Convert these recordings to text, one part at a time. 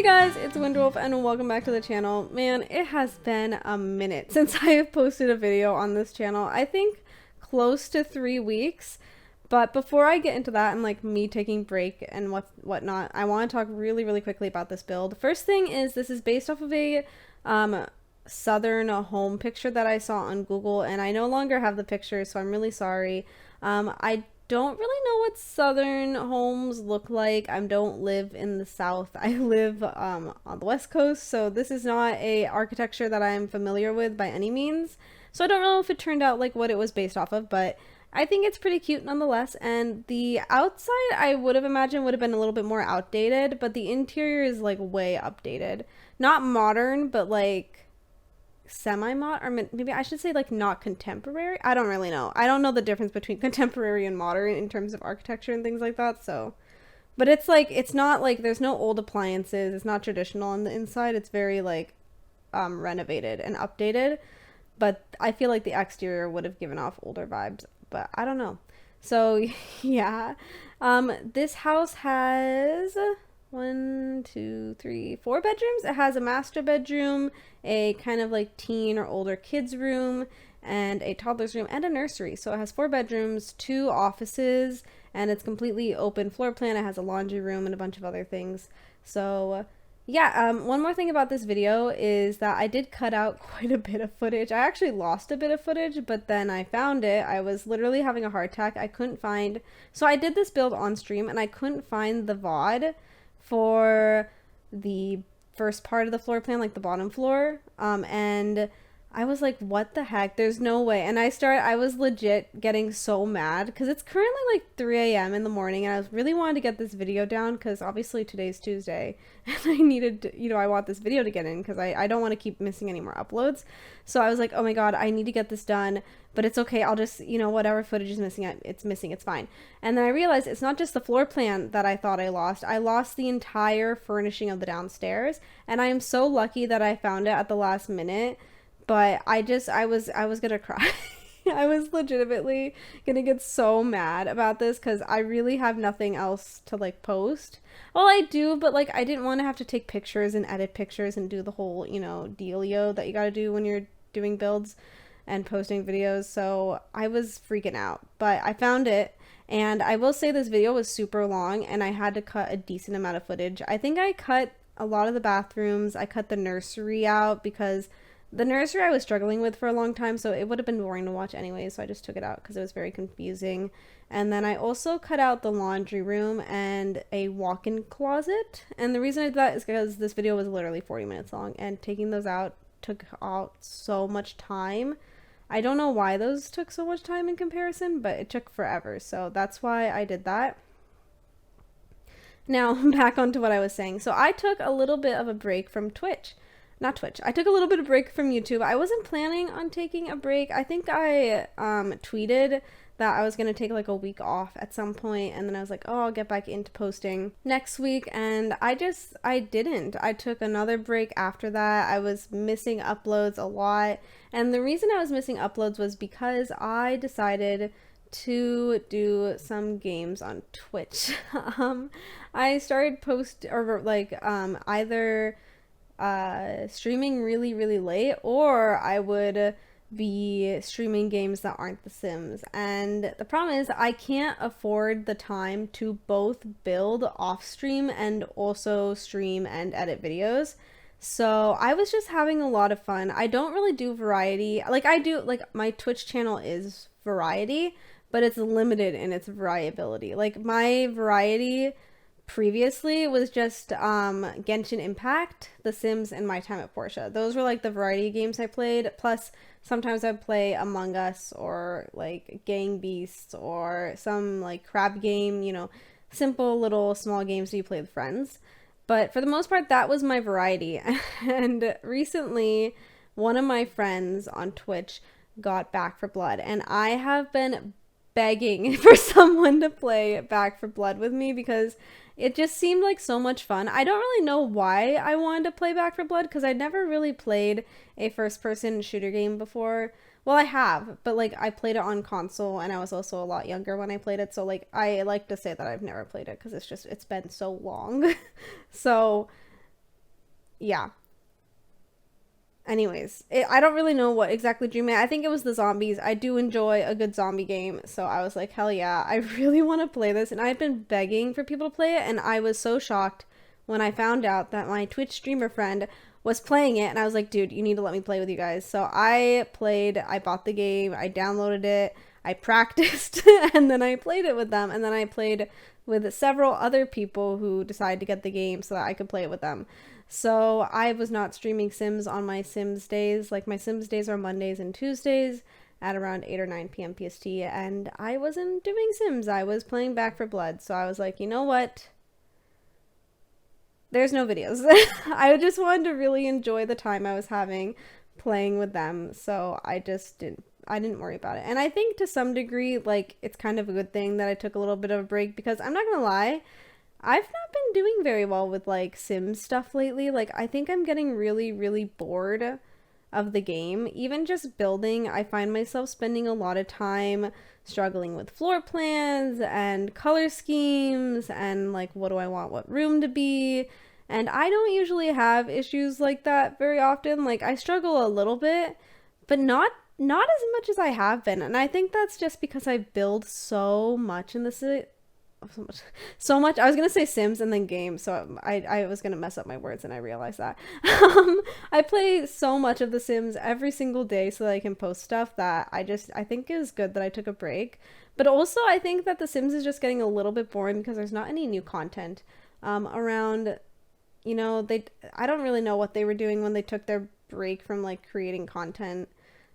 Hey guys, it's Windwolf and welcome back to the channel. Man, it has been a minute since I have posted a video on this channel. I think close to 3 weeks. But before I get into that and like me taking break and whatnot, I want to talk really quickly about this build. First thing is this is based off of a southern home picture that I saw on Google, and I no longer have the picture, so I'm really sorry. I don't really know what southern homes look like. I don't live in the south. I live on the west coast, so this is not a architecture that I'm familiar with by any means. So I don't know if it turned out like what it was based off of, but I think it's pretty cute nonetheless. And the outside I would have imagined would have been a little bit more outdated, but the interior is like way updated. Not modern, but like semi-mod, or maybe I should say like not contemporary. I don't really know. I don't know the difference between contemporary and modern in terms of architecture and things like that. So, but it's like it's not like there's no old appliances. It's not traditional on the inside. It's very like renovated and updated. But I feel like the exterior would have given off older vibes, but I don't know. So yeah, this house has 1, 2, 3, 4 bedrooms. It has a master bedroom, a kind of like teen or older kids room, and a toddler's room, and a nursery. So it has 4 bedrooms, 2 offices, and it's completely open floor plan. It has a laundry room and a bunch of other things. So yeah, one more thing about this video is that I did cut out quite a bit of footage. I actually lost a bit of footage, but then I found it. I was literally having a heart attack. I couldn't find, so I did this build on stream and I couldn't find the VOD for the first part of the floor plan, like the bottom floor, and I was like, what the heck, there's no way. And I was legit getting so mad because it's currently like 3 a.m. in the morning, and I was really wanted to get this video down because obviously today's Tuesday and I needed to, I want this video to get in because I don't want to keep missing any more uploads. So I was like, oh my god, I need to get this done, but it's okay, I'll just, whatever footage is missing, it's missing, it's fine. And then I realized it's not just the floor plan that I thought I lost the entire furnishing of the downstairs, and I am so lucky that I found it at the last minute. But I was gonna cry. I was legitimately gonna get so mad about this because I really have nothing else to like post. Well, I do, but like I didn't want to have to take pictures and edit pictures and do the whole, dealio that you gotta do when you're doing builds and posting videos. So I was freaking out, but I found it. And I will say this video was super long and I had to cut a decent amount of footage. I think I cut a lot of the bathrooms. I cut the nursery out because the nursery I was struggling with for a long time, so it would have been boring to watch anyway, so I just took it out because it was very confusing. And then I also cut out the laundry room and a walk-in closet. And the reason I did that is because this video was literally 40 minutes long, and taking those out took out so much time. I don't know why those took so much time in comparison, but it took forever, so that's why I did that. Now, back onto what I was saying. So I took a little bit of a break from Twitch. Not Twitch. I took a little bit of break from YouTube. I wasn't planning on taking a break. I think I tweeted that I was going to take like a week off at some point, and then I was like, oh, I'll get back into posting next week, and I didn't. I took another break after that. I was missing uploads a lot, and the reason I was missing uploads was because I decided to do some games on Twitch. I started either streaming really late, or I would be streaming games that aren't The Sims. And the problem is I can't afford the time to both build off stream and also stream and edit videos. So I was just having a lot of fun. I don't really do variety. Like I do, like my Twitch channel is variety, but it's limited in its variability. Like my variety previously was just Genshin Impact, The Sims, and My Time at Portia. Those were like the variety games I played, plus sometimes I'd play Among Us or like Gang Beasts or some like crab game, simple little small games that you play with friends. But for the most part, that was my variety. And recently, one of my friends on Twitch got Back for Blood, and I have been begging for someone to play Back for Blood with me because it just seemed like so much fun. I don't really know why I wanted to play Back for Blood because I never really played a first-person shooter game before. Well, I have, but like I played it on console, and I was also a lot younger when I played it, so like I like to say that I've never played it because it's been so long. So yeah. Anyways, I don't really know what exactly drew me. I think it was the zombies. I do enjoy a good zombie game, so I was like, hell yeah, I really want to play this. And I've been begging for people to play it, and I was so shocked when I found out that my Twitch streamer friend was playing it, and I was like, dude, you need to let me play with you guys. So I played, I bought the game, I downloaded it, I practiced, and then I played it with them, and then I played with several other people who decided to get the game so that I could play it with them. So I was not streaming Sims on my Sims days. Like, my Sims days are Mondays and Tuesdays at around 8 or 9 p.m. PST, and I wasn't doing Sims. I was playing Back 4 Blood. So I was like, you know what? There's no videos. I just wanted to really enjoy the time I was having playing with them. So I didn't worry about it. And I think to some degree, like, it's kind of a good thing that I took a little bit of a break, because I'm not gonna lie, I've not been doing very well with like Sims stuff lately. Like, I think I'm getting really, really bored of the game. Even just building, I find myself spending a lot of time struggling with floor plans and color schemes and like, what do I want what room to be? And I don't usually have issues like that very often. Like, I struggle a little bit, but not as much as I have been. And I think that's just because I build so much in this so much. I was gonna say Sims and then games, so I was gonna mess up my words, and I realized that. I play so much of The Sims every single day so that I can post stuff, that I think it was good that I took a break. But also, I think that The Sims is just getting a little bit boring because there's not any new content around. You know, I don't really know what they were doing when they took their break from like creating content.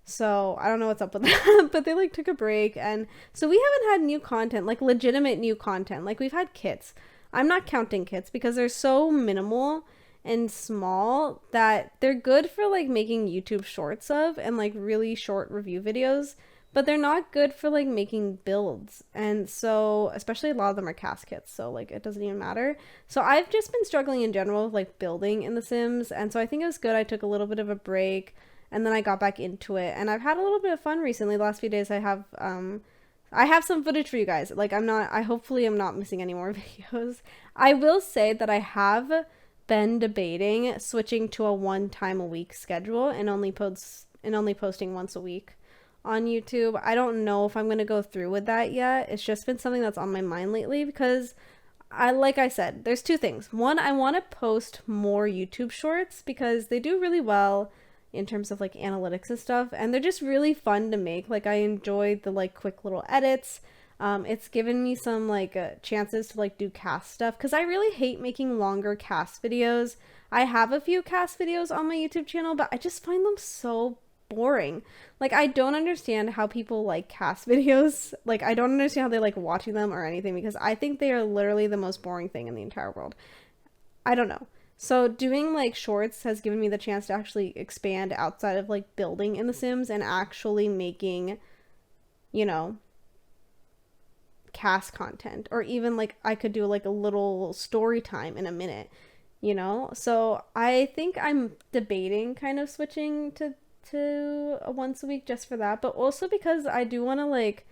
So I don't know what's up with that, but they like took a break, and so we haven't had new content, like legitimate new content. Like, we've had kits. I'm not counting kits because they're so minimal and small that they're good for like making YouTube shorts of and like really short review videos, but they're not good for like making builds. And so, especially a lot of them are cast kits, so like it doesn't even matter. So I've just been struggling in general with like building in The Sims, and so I think it was good I took a little bit of a break. And then I got back into it, and I've had a little bit of fun recently. The last few days I have some footage for you guys. Like, hopefully I'm not missing any more videos. I will say that I have been debating switching to a 1 time a week schedule and only posting once a week on YouTube. I don't know if I'm going to go through with that yet. It's just been something that's on my mind lately because like I said, there's 2 things. One, I want to post more YouTube shorts because they do really well in terms of like analytics and stuff, and they're just really fun to make. Like, I enjoy the like quick little edits. It's given me some like chances to like do cast stuff, because I really hate making longer cast videos. I have a few cast videos on my YouTube channel, but I just find them so boring. Like, I don't understand how people like cast videos. Like, I don't understand how they like watching them or anything, because I think they are literally the most boring thing in the entire world. I don't know. So doing like shorts has given me the chance to actually expand outside of like building in The Sims and actually making, you know, cast content, or even like I could do like a little story time in a minute, you know? So I think I'm debating kind of switching to a once a week just for that, but also because I do want to like,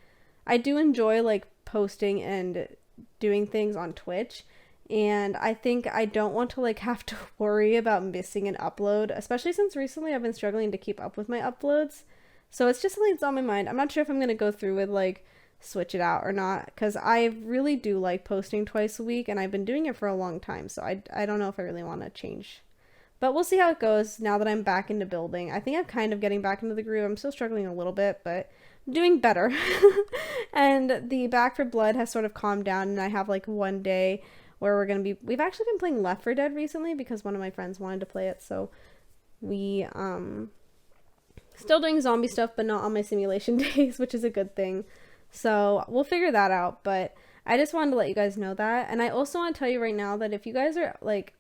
I do enjoy like posting and doing things on Twitch. And I think I don't want to like have to worry about missing an upload, especially since recently I've been struggling to keep up with my uploads. So it's just something that's on my mind. I'm not sure if I'm going to go through with like switch it out or not, because I really do like posting twice a week, and I've been doing it for a long time. So I don't know if I really want to change. But we'll see how it goes now that I'm back into building. I think I'm kind of getting back into the groove. I'm still struggling a little bit, but I'm doing better. And the Back 4 Blood has sort of calmed down, and I have like one day where we've actually been playing Left 4 Dead recently because one of my friends wanted to play it, so we still doing zombie stuff, but not on my simulation days, which is a good thing. So we'll figure that out, but I just wanted to let you guys know that. And I also want to tell you right now that if you guys are like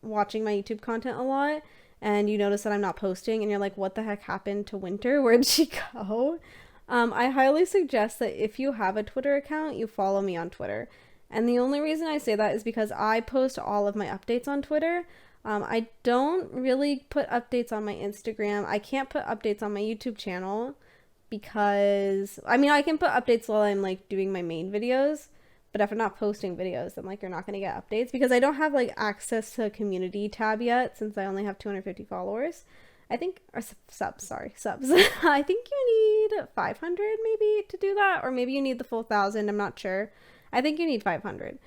watching my YouTube content a lot and you notice that I'm not posting and you're like, what the heck happened to Winter? Where'd she go? I highly suggest that if you have a Twitter account, you follow me on Twitter. And the only reason I say that is because I post all of my updates on Twitter. I don't really put updates on my Instagram. I can't put updates on my YouTube channel because, I mean, I can put updates while I'm like doing my main videos, But if I'm not posting videos, then like you're not gonna get updates because I don't have like access to a community tab yet since I only have 250 followers. I think, or subs, sorry, subs. I think you need 500 maybe to do that, or maybe you need the full 1,000. I'm not sure. I think you need 500.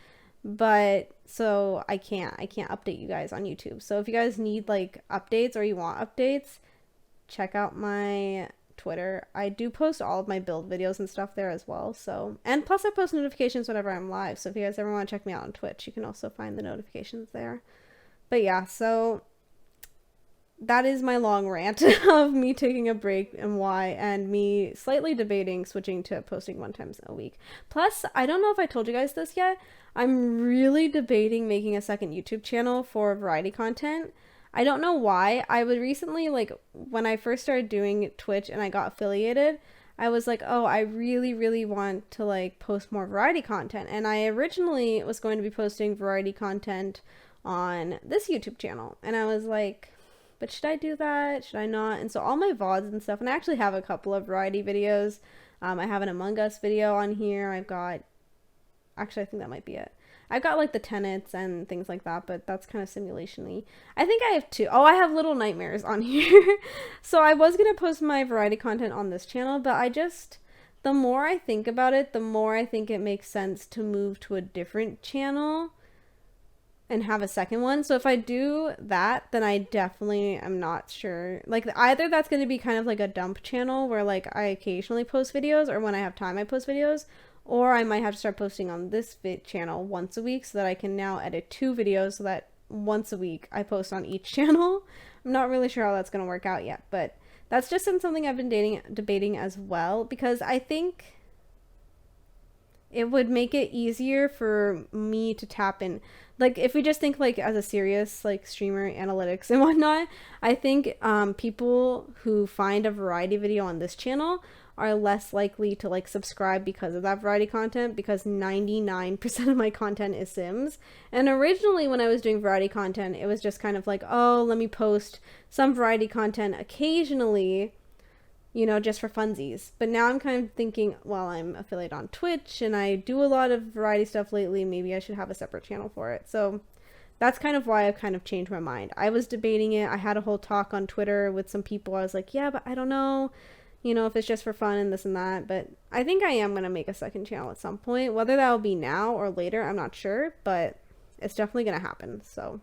But so I can't update you guys on YouTube. So if you guys need like updates or you want updates, check out my Twitter. I do post all of my build videos and stuff there as well. So, and plus I post notifications whenever I'm live. So if you guys ever want to check me out on Twitch, you can also find the notifications there. But yeah, so that is my long rant of me taking a break and why, and me slightly debating switching to posting 1 time a week. Plus, I don't know if I told you guys this yet, I'm really debating making a second YouTube channel for variety content. I don't know why. I would recently, like, when I first started doing Twitch and I got affiliated, I was like, oh, I really, really want to, like, post more variety content. And I originally was going to be posting variety content on this YouTube channel. And I was like, but should I do that? Should I not? And so all my VODs and stuff, and I actually have a couple of variety videos. I have an Among Us video on here. I've got, actually, I think that might be it. I've got like the tenets and things like that, but that's kind of simulation-y. I think I have 2. Oh, I have Little Nightmares on here. So I was going to post my variety content on this channel, but I just, the more I think about it, the more I think it makes sense to move to a different channel and have a second one. So if I do that, then I definitely am not sure. Like either that's going to be kind of like a dump channel where like I occasionally post videos, or when I have time I post videos, or I might have to start posting on this channel once a week so that I can now edit 2 videos so that once a week I post on each channel. I'm not really sure how that's going to work out yet, but that's just something I've been debating as well, because I think it would make it easier for me to tap in. Like, if we just think, like, as a serious, like, streamer, analytics and whatnot, I think people who find a variety video on this channel are less likely to, like, subscribe because of that variety content, because 99% of my content is Sims. And originally, when I was doing variety content, it was just kind of like, oh, let me post some variety content occasionally, you know, just for funsies. But now I'm kind of thinking, well, I'm affiliated on Twitch and I do a lot of variety stuff lately, maybe I should have a separate channel for it. So that's kind of why I've kind of changed my mind. I was debating it. I had a whole talk on Twitter with some people. I was like, yeah, but I don't know, you know, if it's just for fun and this and that. But I think I am going to make a second channel at some point. Whether that will be now or later, I'm not sure, but it's definitely going to happen. So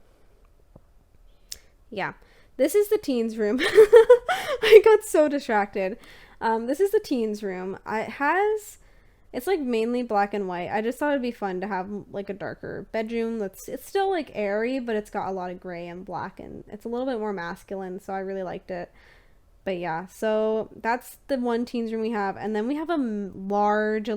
yeah. This is the teens room. I got so distracted. This is the teens room. It's like mainly black and white. I just thought it'd be fun to have like a darker bedroom. It's still like airy, but it's got a lot of gray and black, and it's a little bit more masculine, so I really liked it. But yeah, so that's the one teens room we have. And then we have a large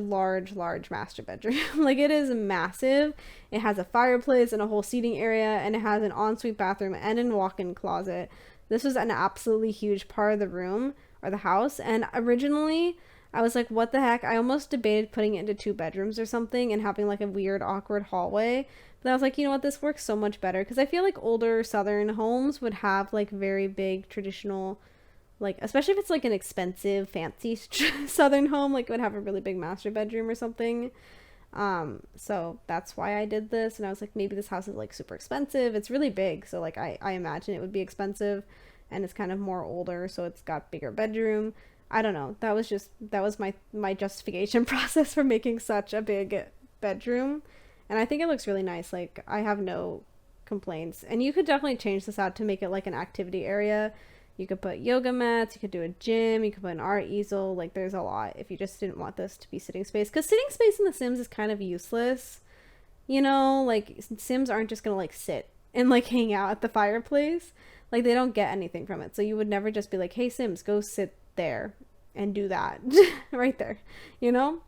master bedroom. Like, it is massive. It has a fireplace and a whole seating area, and it has an ensuite bathroom and a walk-in closet. This was an absolutely huge part of the room, or the house. And originally, I was like, what the heck? I almost debated putting it into 2 bedrooms or something and having like a weird, awkward hallway. But I was like, you know what? This works so much better. Because I feel like older Southern homes would have like very big traditional, like, especially if it's like an expensive, fancy Southern home, like it would have a really big master bedroom or something. So that's why I did this. And I was like, maybe this house is like super expensive. It's really big, so like I imagine it would be expensive, and it's kind of more older, so it's got bigger bedroom. I don't know. That was my justification process for making such a big bedroom. And I think it looks really nice. Like, I have no complaints. And you could definitely change this out to make it like an activity area. You could put yoga mats, you could do a gym, you could put an art easel. Like, there's a lot if you just didn't want this to be sitting space. Because sitting space in The Sims is kind of useless. You know, like, Sims aren't just gonna, like, sit and, like, hang out at the fireplace. Like, they don't get anything from it. So you would never just be like, hey, Sims, go sit there and do that. Right there. You know?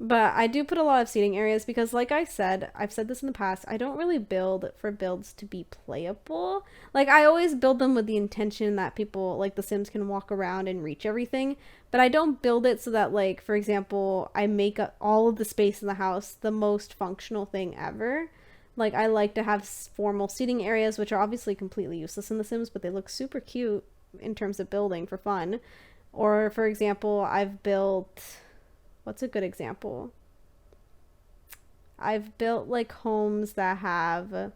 But I do put a lot of seating areas because, like I said, I've said this in the past, I don't really build for builds to be playable. Like, I always build them with the intention that people, like the Sims, can walk around and reach everything. But I don't build it so that, like, for example, I make all of the space in the house the most functional thing ever. Like, I like to have formal seating areas, which are obviously completely useless in The Sims, but they look super cute in terms of building for fun. Or, for example, I've built... What's a good example? I've built like homes that have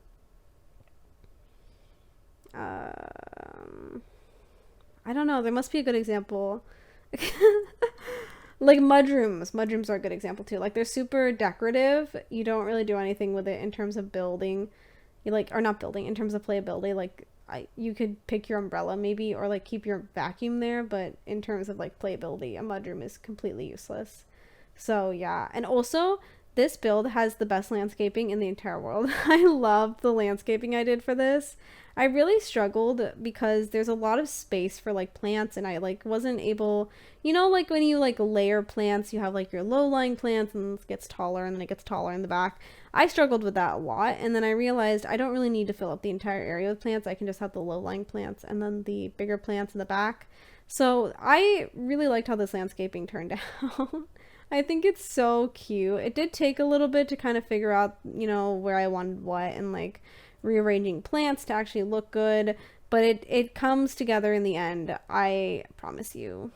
I don't know, there must be a good example. Like mudrooms. Mudrooms are a good example too. Like they're super decorative. You don't really do anything with it in terms of building. You like, or not building, in terms of playability. Like you could pick your umbrella maybe, or like keep your vacuum there, but in terms of like playability, a mudroom is completely useless. So yeah, and also this build has the best landscaping in the entire world. I love the landscaping I did for this. I really struggled because there's a lot of space for like plants, and I like wasn't able, you know, like when you like layer plants, you have like your low-lying plants and it gets taller and then it gets taller in the back. I struggled with that a lot, and then I realized I don't really need to fill up the entire area with plants. I can just have the low-lying plants and then the bigger plants in the back. So I really liked how this landscaping turned out. I think it's so cute. It did take a little bit to kind of figure out, you know, where I wanted what, and like rearranging plants to actually look good, but it comes together in the end. I promise you.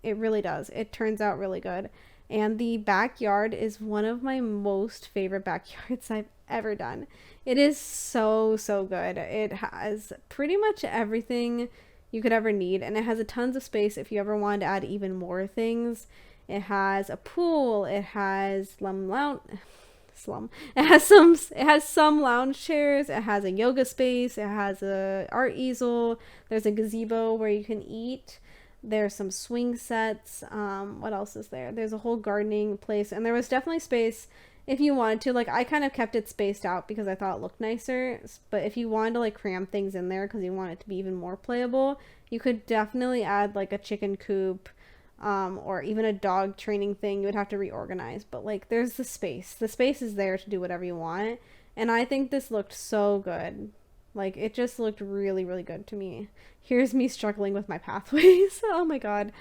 It really does. It turns out really good. And the backyard is one of my most favorite backyards I've ever done. It is so, so good. It has pretty much everything you could ever need, and it has a tons of space if you ever wanted to add even more things. It has a pool. It has it has some lounge chairs. It has a yoga space. It has a art easel. There's a gazebo where you can eat. There's some swing sets. What else is there? There's a whole gardening place, and there was definitely space if you wanted to. Like I kind of kept it spaced out because I thought it looked nicer, but if you wanted to like cram things in there because you want it to be even more playable, you could definitely add like a chicken coop, or even a dog training thing. You would have to reorganize, but like there's the space is there to do whatever you want, and I think this looked so good. Like it just looked really, really good to me. Here's me struggling with my pathways. Oh my god.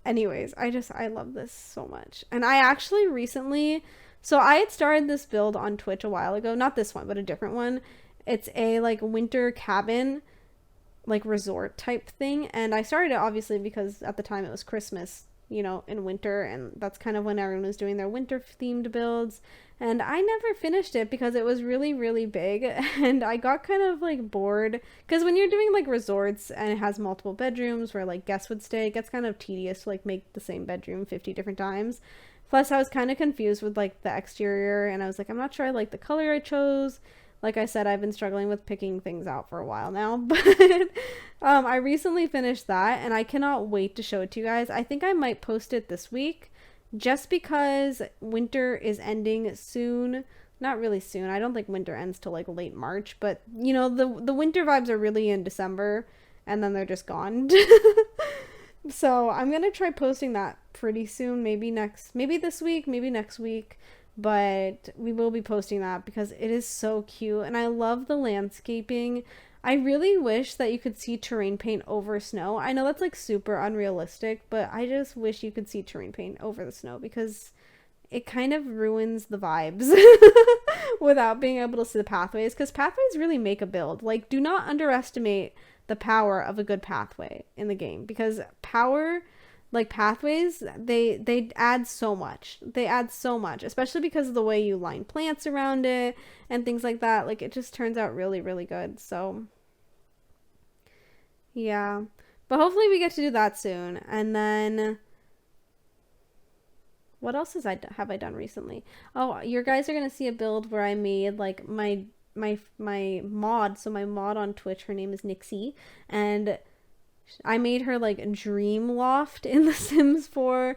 Anyways, I love this so much. And I actually recently, so I had started this build on Twitch a while ago, not this one but a different one. It's a like winter cabin, like resort type thing, and I started it obviously because at the time it was Christmas, you know, in winter, and that's kind of when everyone was doing their winter themed builds. And I never finished it because it was really, really big, and I got kind of like bored because when you're doing like resorts and it has multiple bedrooms where like guests would stay, it gets kind of tedious to like make the same bedroom 50 different times. Plus I was kind of confused with like the exterior, and I was like, I'm not sure I like the color I chose. Like I said, I've been struggling with picking things out for a while now, but I recently finished that, and I cannot wait to show it to you guys. I think I might post it this week, just because winter is ending soon. Not really soon. I don't think winter ends till like late March, but you know, the winter vibes are really in December, and then they're just gone. So I'm gonna try posting that pretty soon, maybe this week, maybe next week. But we will be posting that because it is so cute, and I love the landscaping. I really wish that you could see terrain paint over snow. I know that's like super unrealistic, but I just wish you could see terrain paint over the snow because it kind of ruins the vibes without being able to see the pathways, because pathways really make a build. Like, do not underestimate the power of a good pathway in the game, because pathways, they add so much. They add so much, especially because of the way you line plants around it and things like that. Like, it just turns out really, really good. So yeah, but hopefully we get to do that soon. And then what else have I done recently? Oh, you guys are gonna see a build where I made like my mod. So my mod on Twitch, her name is Nixie, and I made her like a dream loft in The Sims 4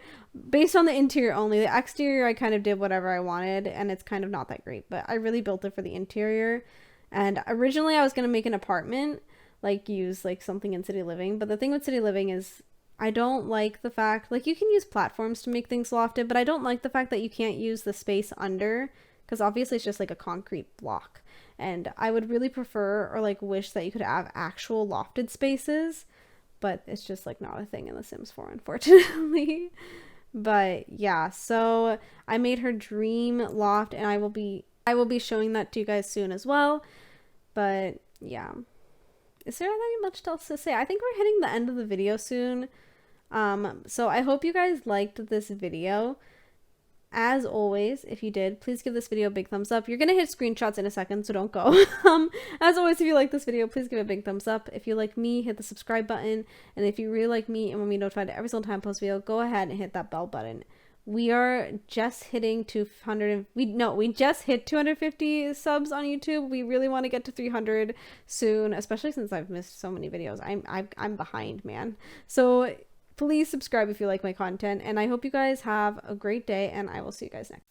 based on the interior only. The exterior I kind of did whatever I wanted, and it's kind of not that great, but I really built it for the interior. And originally I was going to make an apartment, like use like something in City Living, but the thing with City Living is I don't like the fact, like, you can use platforms to make things lofted, but I don't like the fact that you can't use the space under, because obviously it's just like a concrete block. And I would really prefer, or like wish, that you could have actual lofted spaces, but it's just like not a thing in The Sims 4, unfortunately. But yeah, so I made her dream loft, and I will be showing that to you guys soon as well. But yeah, is there any much else to say? I think we're hitting the end of the video soon. So I hope you guys liked this video. As always, if you did, please give this video a big thumbs up. You're gonna hit screenshots in a second, so don't go. As always, if you like this video, please give it a big thumbs up. If you like me, hit the subscribe button. And if you really like me and want me notified every single time I post a video, go ahead and hit that bell button. We are just hitting 200. We just hit 250 subs on YouTube. We really want to get to 300 soon, especially since I've missed so many videos. I'm behind, man. So please subscribe if you like my content, and I hope you guys have a great day, and I will see you guys next.